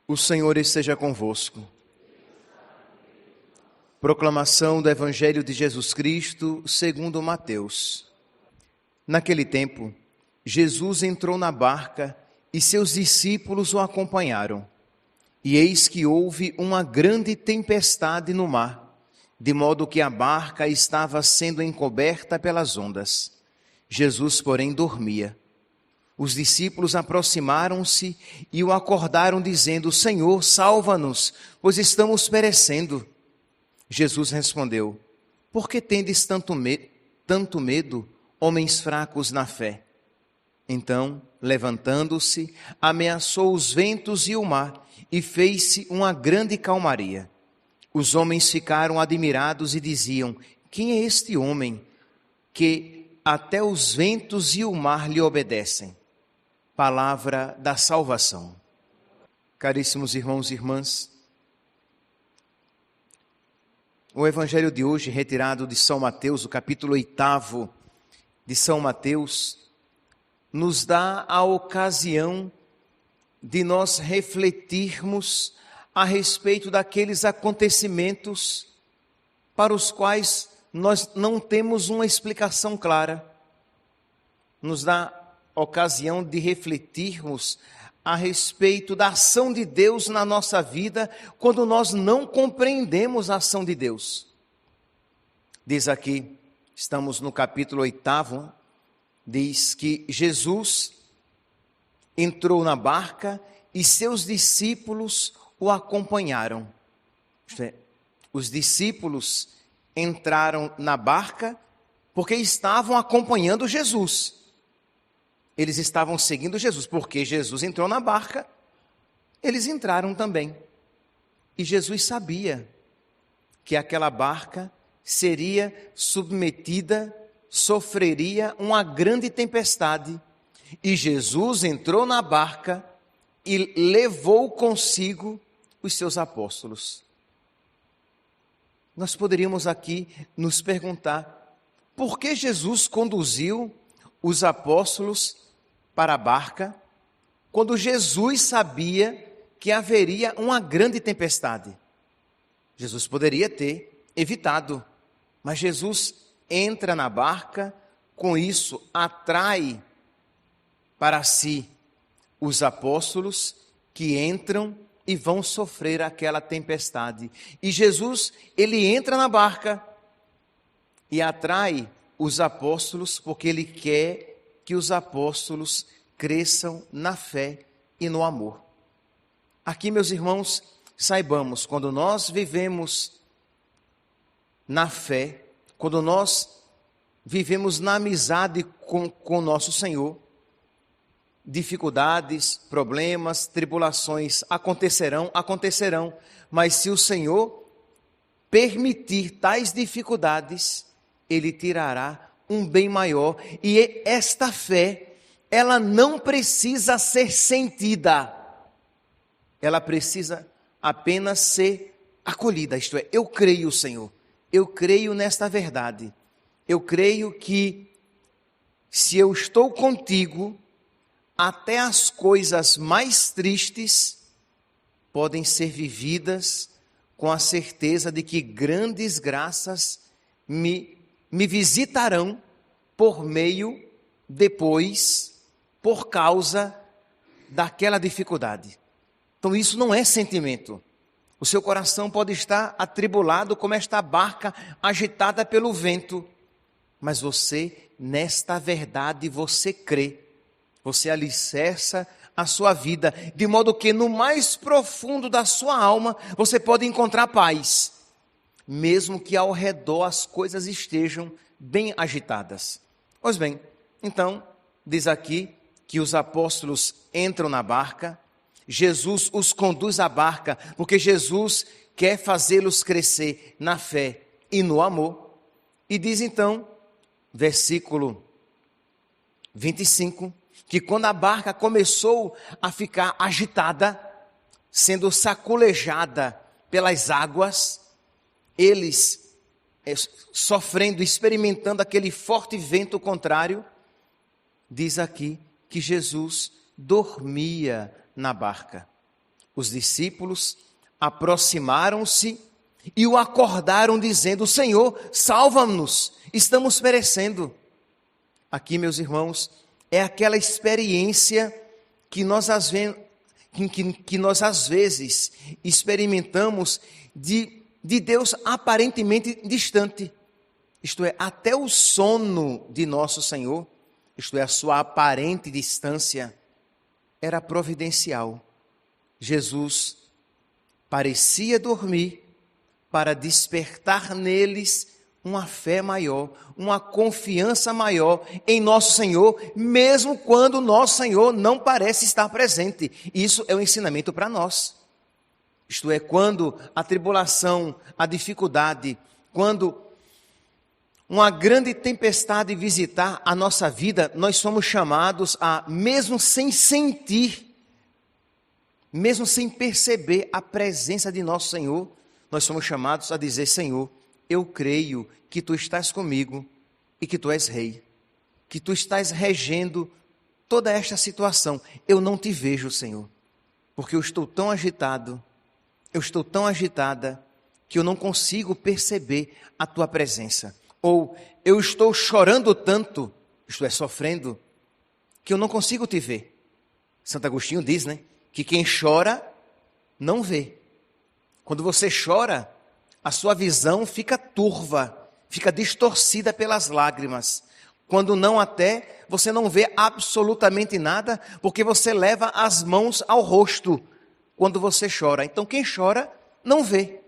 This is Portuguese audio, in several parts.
O Senhor esteja convosco. Proclamação do Evangelho de Jesus Cristo, segundo Mateus. Naquele tempo, Jesus entrou na barca e seus discípulos o acompanharam. E eis que houve uma grande tempestade no mar, de modo que a barca estava sendo encoberta pelas ondas. Jesus, porém, dormia. Os discípulos aproximaram-se e o acordaram, dizendo: Senhor, salva-nos, pois estamos perecendo. Jesus respondeu: Por que tendes tanto medo, homens fracos na fé? Então, levantando-se, ameaçou os ventos e o mar, e fez-se uma grande calmaria. Os homens ficaram admirados e diziam: Quem é este homem que até os ventos e o mar lhe obedecem? Palavra da salvação. Caríssimos irmãos e irmãs, o Evangelho de hoje, retirado de São Mateus, o capítulo 8 de São Mateus, nos dá a ocasião de nós refletirmos a respeito daqueles acontecimentos para os quais nós não temos uma explicação clara. Nos dá ocasião de refletirmos a respeito da ação de Deus na nossa vida, quando nós não compreendemos a ação de Deus. Diz aqui, estamos no capítulo 8, diz que Jesus entrou na barca e seus discípulos o acompanharam. Os discípulos entraram na barca porque estavam acompanhando Jesus. Eles estavam seguindo Jesus, porque Jesus entrou na barca, eles entraram também. E Jesus sabia que aquela barca seria submetida, sofreria uma grande tempestade. E Jesus entrou na barca e levou consigo os seus apóstolos. Nós poderíamos aqui nos perguntar, por que Jesus conduziu os apóstolos para a barca, quando Jesus sabia que haveria uma grande tempestade? Jesus poderia ter evitado, mas Jesus entra na barca, com isso atrai para si os apóstolos que entram e vão sofrer aquela tempestade. E Jesus, ele entra na barca e atrai os apóstolos porque ele quer que os apóstolos cresçam na fé e no amor. Aqui, meus irmãos, saibamos, quando nós vivemos na fé, quando nós vivemos na amizade com o nosso Senhor, dificuldades, problemas, tribulações acontecerão, mas se o Senhor permitir tais dificuldades, Ele tirará um bem maior, e esta fé, ela não precisa ser sentida, ela precisa apenas ser acolhida, isto é, eu creio, Senhor, eu creio nesta verdade, eu creio que se eu estou contigo, até as coisas mais tristes podem ser vividas com a certeza de que grandes graças me visitarão por causa daquela dificuldade. Então isso não é sentimento. O seu coração pode estar atribulado como esta barca agitada pelo vento, mas você, nesta verdade, você crê, você alicerça a sua vida, de modo que no mais profundo da sua alma, você pode encontrar paz, mesmo que ao redor as coisas estejam bem agitadas. Pois bem, então, diz aqui que os apóstolos entram na barca, Jesus os conduz à barca, porque Jesus quer fazê-los crescer na fé e no amor. E diz então, versículo 25, que quando a barca começou a ficar agitada, sendo saculejada pelas águas, eles sofrendo, experimentando aquele forte vento contrário, diz aqui que Jesus dormia na barca. Os discípulos aproximaram-se e o acordaram dizendo: Senhor, salva-nos, estamos perecendo. Aqui, meus irmãos, é aquela experiência que nós às vezes experimentamos de Deus aparentemente distante. Isto é, até o sono de nosso Senhor, isto é, a sua aparente distância, era providencial. Jesus parecia dormir para despertar neles uma fé maior, uma confiança maior em nosso Senhor, mesmo quando nosso Senhor não parece estar presente. Isso é um ensinamento para nós. Isto é, quando a tribulação, a dificuldade, quando uma grande tempestade visitar a nossa vida, nós somos chamados a, mesmo sem sentir, mesmo sem perceber a presença de nosso Senhor, nós somos chamados a dizer: Senhor, eu creio que Tu estás comigo e que Tu és Rei, que Tu estás regendo toda esta situação. Eu não Te vejo, Senhor, porque eu estou tão agitado, eu estou tão agitada, que eu não consigo perceber a Tua presença. Ou eu estou chorando tanto, isto é, sofrendo, que eu não consigo Te ver. Santo Agostinho diz, né, que quem chora não vê. Quando você chora, a sua visão fica turva, fica distorcida pelas lágrimas. Quando não até, você não vê absolutamente nada, porque você leva as mãos ao rosto quando você chora. Então quem chora não vê.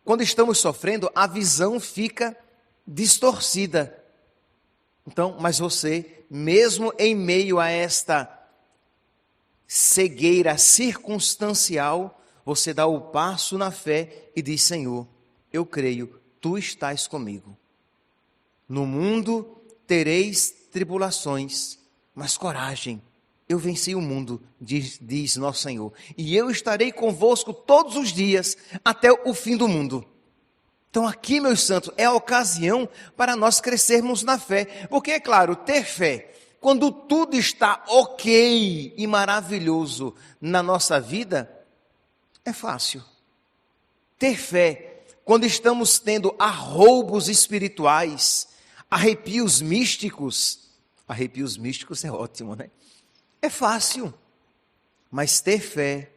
Quando estamos sofrendo, a visão fica distorcida. Então, mas você, mesmo em meio a esta cegueira circunstancial, você dá o passo na fé e diz: Senhor, eu creio, Tu estás comigo. No mundo tereis tribulações, mas coragem, eu venci o mundo, diz nosso Senhor, e eu estarei convosco todos os dias até o fim do mundo. Então aqui, meus santos, é a ocasião para nós crescermos na fé, porque é claro, ter fé, quando tudo está ok e maravilhoso na nossa vida, é fácil. Ter fé, quando estamos tendo arroubos espirituais, arrepios místicos é ótimo, né? É fácil. Mas ter fé,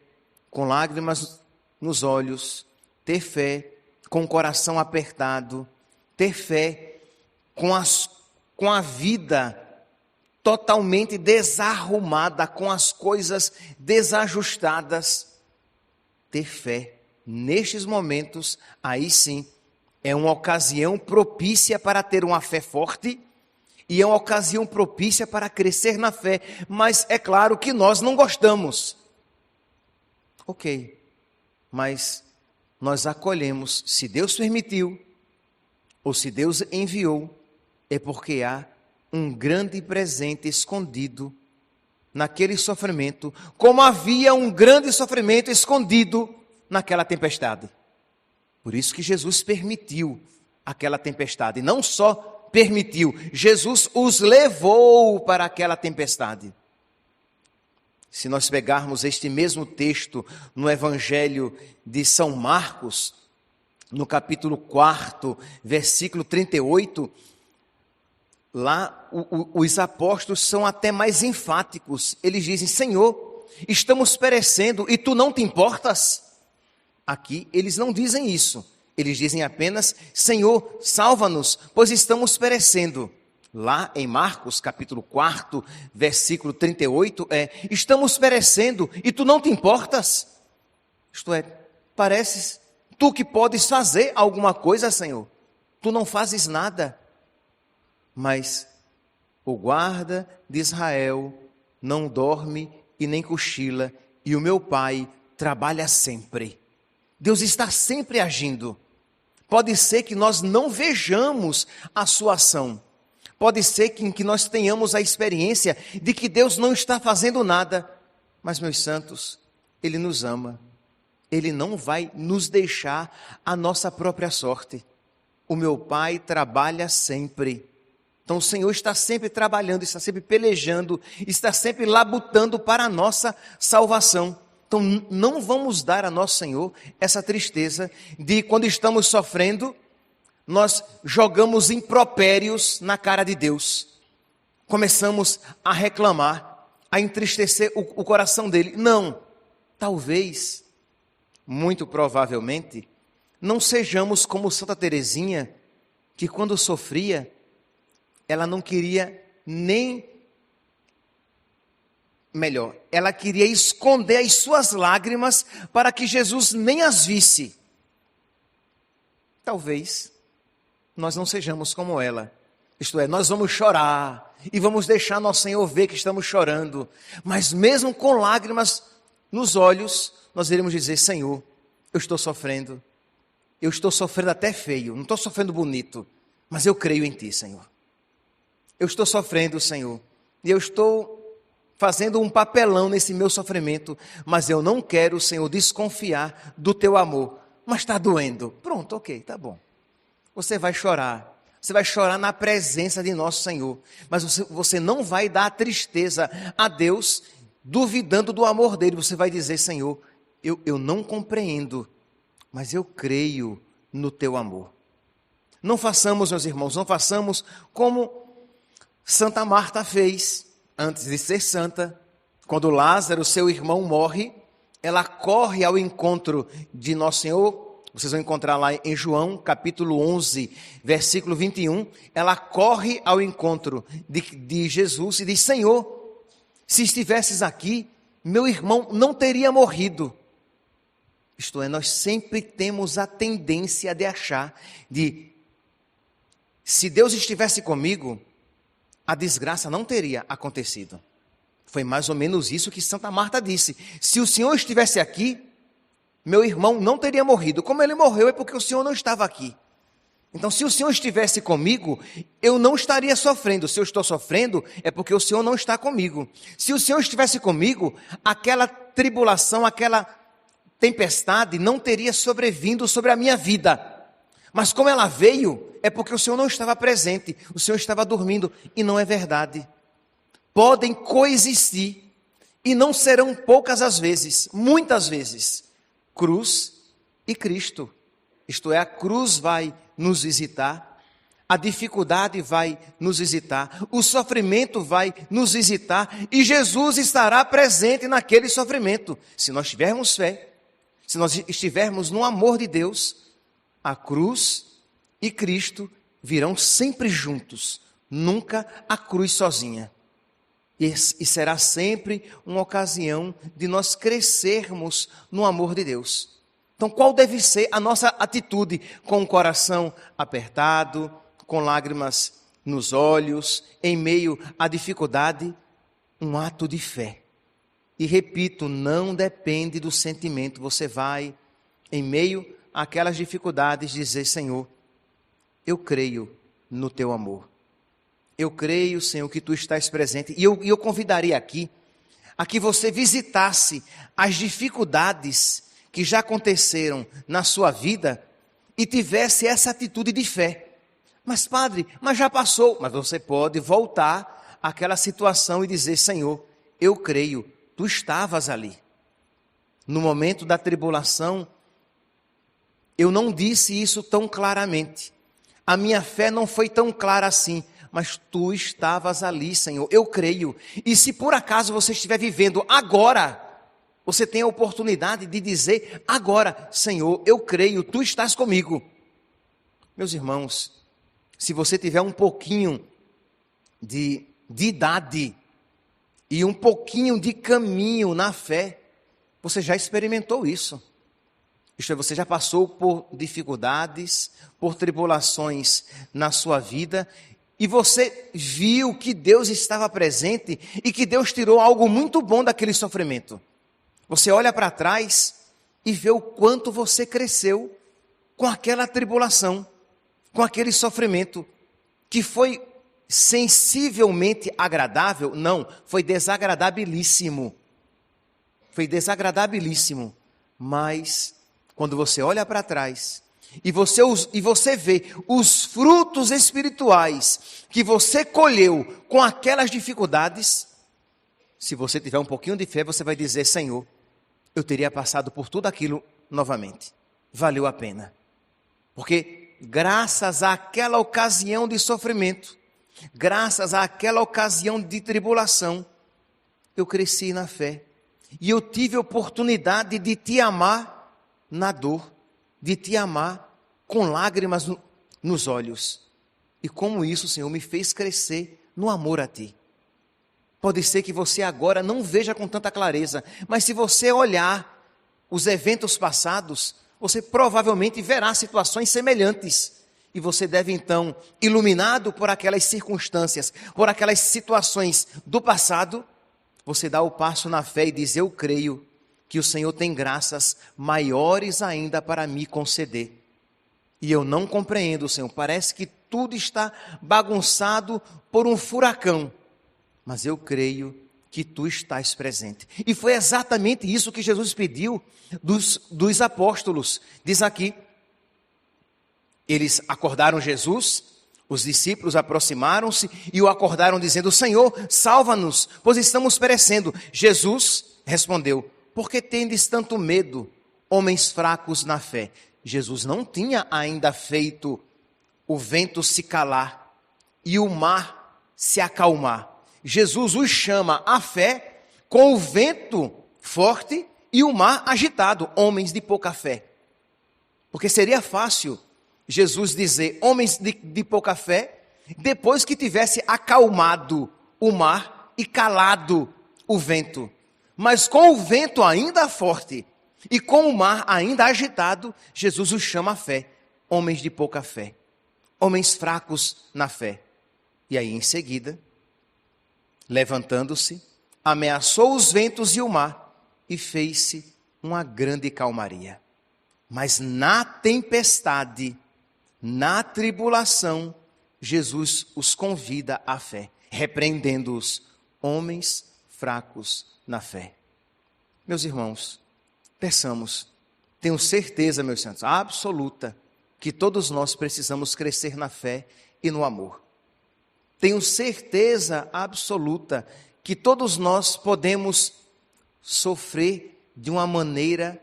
com lágrimas nos olhos, ter fé com o coração apertado, ter fé com a vida totalmente desarrumada, com as coisas desajustadas, ter fé nestes momentos, aí sim, é uma ocasião propícia para ter uma fé forte e é uma ocasião propícia para crescer na fé, mas é claro que nós não gostamos. Ok, mas nós acolhemos, se Deus permitiu, ou se Deus enviou, é porque há um grande presente escondido naquele sofrimento, como havia um grande sofrimento escondido naquela tempestade. Por isso que Jesus permitiu aquela tempestade, não só permitiu, Jesus os levou para aquela tempestade. Se nós pegarmos este mesmo texto no Evangelho de São Marcos, no capítulo 4, versículo 38, lá os apóstolos são até mais enfáticos. Eles dizem: Senhor, estamos perecendo e Tu não te importas? Aqui eles não dizem isso. Eles dizem apenas: Senhor, salva-nos, pois estamos perecendo. Lá em Marcos, capítulo 4, versículo 38, estamos perecendo e Tu não te importas? Isto é, pareces Tu que podes fazer alguma coisa, Senhor. Tu não fazes nada. Mas o guarda de Israel não dorme e nem cochila, e o meu Pai trabalha sempre. Deus está sempre agindo. Pode ser que nós não vejamos a sua ação. Pode ser que nós tenhamos a experiência de que Deus não está fazendo nada. Mas, meus santos, Ele nos ama. Ele não vai nos deixar a nossa própria sorte. O meu Pai trabalha sempre. Então o Senhor está sempre trabalhando, está sempre pelejando, está sempre labutando para a nossa salvação. Então não vamos dar a nosso Senhor essa tristeza de quando estamos sofrendo, nós jogamos impropérios na cara de Deus. Começamos a reclamar, a entristecer o coração dele. Não, talvez, muito provavelmente, não sejamos como Santa Teresinha, que quando sofria, ela não queria nem... Melhor, ela queria esconder as suas lágrimas para que Jesus nem as visse. Talvez nós não sejamos como ela. Isto é, nós vamos chorar e vamos deixar nosso Senhor ver que estamos chorando. Mas mesmo com lágrimas nos olhos, nós iremos dizer: Senhor, eu estou sofrendo. Eu estou sofrendo até feio, não estou sofrendo bonito. Mas eu creio em Ti, Senhor. Eu estou sofrendo, Senhor. E eu estou fazendo um papelão nesse meu sofrimento. Mas eu não quero, Senhor, desconfiar do Teu amor. Mas está doendo. Pronto, ok, tá bom. Você vai chorar. Você vai chorar na presença de nosso Senhor. Mas você não vai dar tristeza a Deus, duvidando do amor dele. Você vai dizer: Senhor, eu não compreendo, mas eu creio no teu amor. Não façamos, meus irmãos, não façamos como Santa Marta fez antes de ser santa. Quando Lázaro, seu irmão, morre, ela corre ao encontro de nosso Senhor. Vocês vão encontrar lá em João, capítulo 11, versículo 21. Ela corre ao encontro de Jesus e diz: Senhor, se estivesses aqui, meu irmão não teria morrido. Isto é, nós sempre temos a tendência de achar se Deus estivesse comigo, a desgraça não teria acontecido. Foi mais ou menos isso que Santa Marta disse. Se o Senhor estivesse aqui, meu irmão não teria morrido. Como ele morreu é porque o Senhor não estava aqui. Então, se o Senhor estivesse comigo, eu não estaria sofrendo. Se eu estou sofrendo, é porque o Senhor não está comigo. Se o Senhor estivesse comigo, aquela tribulação, aquela tempestade não teria sobrevindo sobre a minha vida. Mas como ela veio, é porque o Senhor não estava presente. O Senhor estava dormindo. E não é verdade. Podem coexistir. E não serão poucas as vezes, muitas vezes, cruz e Cristo. Isto é, a cruz vai nos visitar, a dificuldade vai nos visitar, o sofrimento vai nos visitar e Jesus estará presente naquele sofrimento. Se nós tivermos fé, se nós estivermos no amor de Deus, a cruz e Cristo virão sempre juntos, nunca a cruz sozinha. E será sempre uma ocasião de nós crescermos no amor de Deus. Então, qual deve ser a nossa atitude? Com o coração apertado, com lágrimas nos olhos, em meio à dificuldade? Um ato de fé. E repito, não depende do sentimento. Você vai, em meio àquelas dificuldades, dizer: Senhor, eu creio no teu amor. Eu creio, Senhor, que Tu estás presente. E eu convidaria aqui a que você visitasse as dificuldades que já aconteceram na sua vida e tivesse essa atitude de fé. Mas, padre, mas já passou. Mas você pode voltar àquela situação e dizer: Senhor, eu creio, Tu estavas ali. No momento da tribulação, eu não disse isso tão claramente. A minha fé não foi tão clara assim. Mas Tu estavas ali, Senhor, eu creio. E se por acaso você estiver vivendo agora, você tem a oportunidade de dizer agora: Senhor, eu creio, Tu estás comigo. Meus irmãos, se você tiver um pouquinho de idade e um pouquinho de caminho na fé, você já experimentou isso. Isto é, você já passou por dificuldades, por tribulações na sua vida, e você viu que Deus estava presente e que Deus tirou algo muito bom daquele sofrimento. Você olha para trás e vê o quanto você cresceu com aquela tribulação, com aquele sofrimento, que foi sensivelmente agradável? Não, foi desagradabilíssimo. Foi desagradabilíssimo. Mas, quando você olha para trás e você vê os frutos espirituais que você colheu com aquelas dificuldades, se você tiver um pouquinho de fé, você vai dizer: Senhor, eu teria passado por tudo aquilo novamente. Valeu a pena. Porque graças àquela ocasião de sofrimento, graças àquela ocasião de tribulação, eu cresci na fé. E eu tive a oportunidade de te amar na dor, de te amar com lágrimas nos olhos. E como isso, Senhor, me fez crescer no amor a Ti. Pode ser que você agora não veja com tanta clareza, mas se você olhar os eventos passados, você provavelmente verá situações semelhantes. E você deve então, iluminado por aquelas circunstâncias, por aquelas situações do passado, você dá o passo na fé e diz: eu creio que o Senhor tem graças maiores ainda para me conceder. E eu não compreendo, Senhor, parece que tudo está bagunçado por um furacão. Mas eu creio que Tu estás presente. E foi exatamente isso que Jesus pediu dos apóstolos. Diz aqui, eles acordaram Jesus, os discípulos aproximaram-se e o acordaram dizendo: Senhor, salva-nos, pois estamos perecendo. Jesus respondeu: por que tendes tanto medo, homens fracos na fé? Jesus não tinha ainda feito o vento se calar e o mar se acalmar. Jesus os chama à fé com o vento forte e o mar agitado, homens de pouca fé. Porque seria fácil Jesus dizer homens de pouca fé, depois que tivesse acalmado o mar e calado o vento. Mas com o vento ainda forte e com o mar ainda agitado, Jesus os chama à fé, homens de pouca fé, homens fracos na fé. E aí em seguida, levantando-se, ameaçou os ventos e o mar e fez-se uma grande calmaria. Mas na tempestade, na tribulação, Jesus os convida à fé, repreendendo-os, homens fracos na fé. Meus irmãos, peçamos, tenho certeza, meus santos, absoluta, que todos nós precisamos crescer na fé e no amor. Tenho certeza absoluta que todos nós podemos sofrer de uma maneira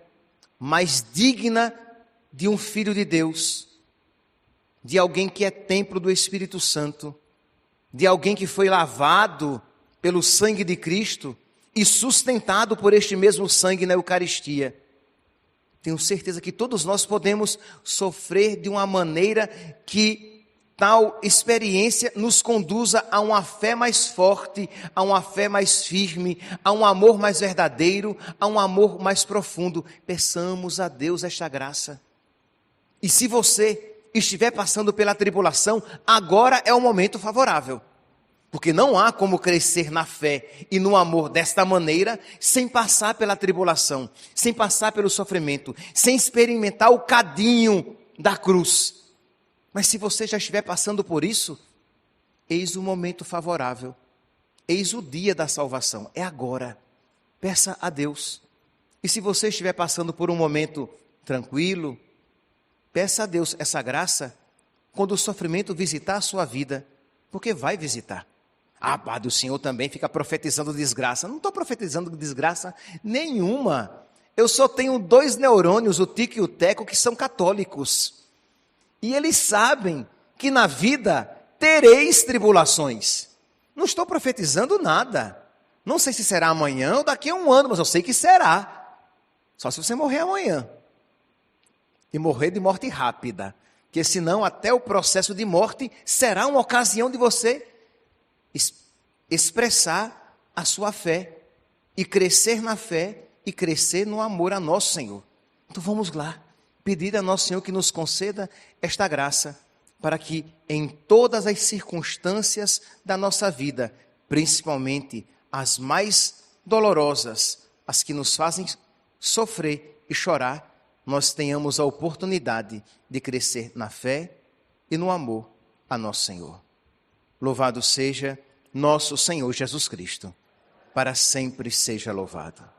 mais digna de um filho de Deus, de alguém que é templo do Espírito Santo, de alguém que foi lavado pelo sangue de Cristo e sustentado por este mesmo sangue na Eucaristia. Tenho certeza que todos nós podemos sofrer de uma maneira que tal experiência nos conduza a uma fé mais forte, a uma fé mais firme, a um amor mais verdadeiro, a um amor mais profundo. Peçamos a Deus esta graça. E se você estiver passando pela tribulação, agora é o momento favorável. Porque não há como crescer na fé e no amor desta maneira sem passar pela tribulação, sem passar pelo sofrimento, sem experimentar o cadinho da cruz. Mas se você já estiver passando por isso, eis o momento favorável, eis o dia da salvação, é agora. Peça a Deus. E se você estiver passando por um momento tranquilo, peça a Deus essa graça quando o sofrimento visitar a sua vida, porque vai visitar. Padre, o Senhor também fica profetizando desgraça. Não estou profetizando desgraça nenhuma. Eu só tenho 2 neurônios, o Tico e o Teco, que são católicos. E eles sabem que na vida tereis tribulações. Não estou profetizando nada. Não sei se será amanhã ou daqui a um ano, mas eu sei que será. Só se você morrer amanhã. E morrer de morte rápida. Porque senão até o processo de morte será uma ocasião de você expressar a sua fé. E crescer na fé e crescer no amor a nosso Senhor. Então vamos lá. Pedir a nosso Senhor que nos conceda esta graça, para que em todas as circunstâncias da nossa vida, principalmente as mais dolorosas, as que nos fazem sofrer e chorar, nós tenhamos a oportunidade de crescer na fé e no amor a nosso Senhor. Louvado seja nosso Senhor Jesus Cristo, para sempre seja louvado.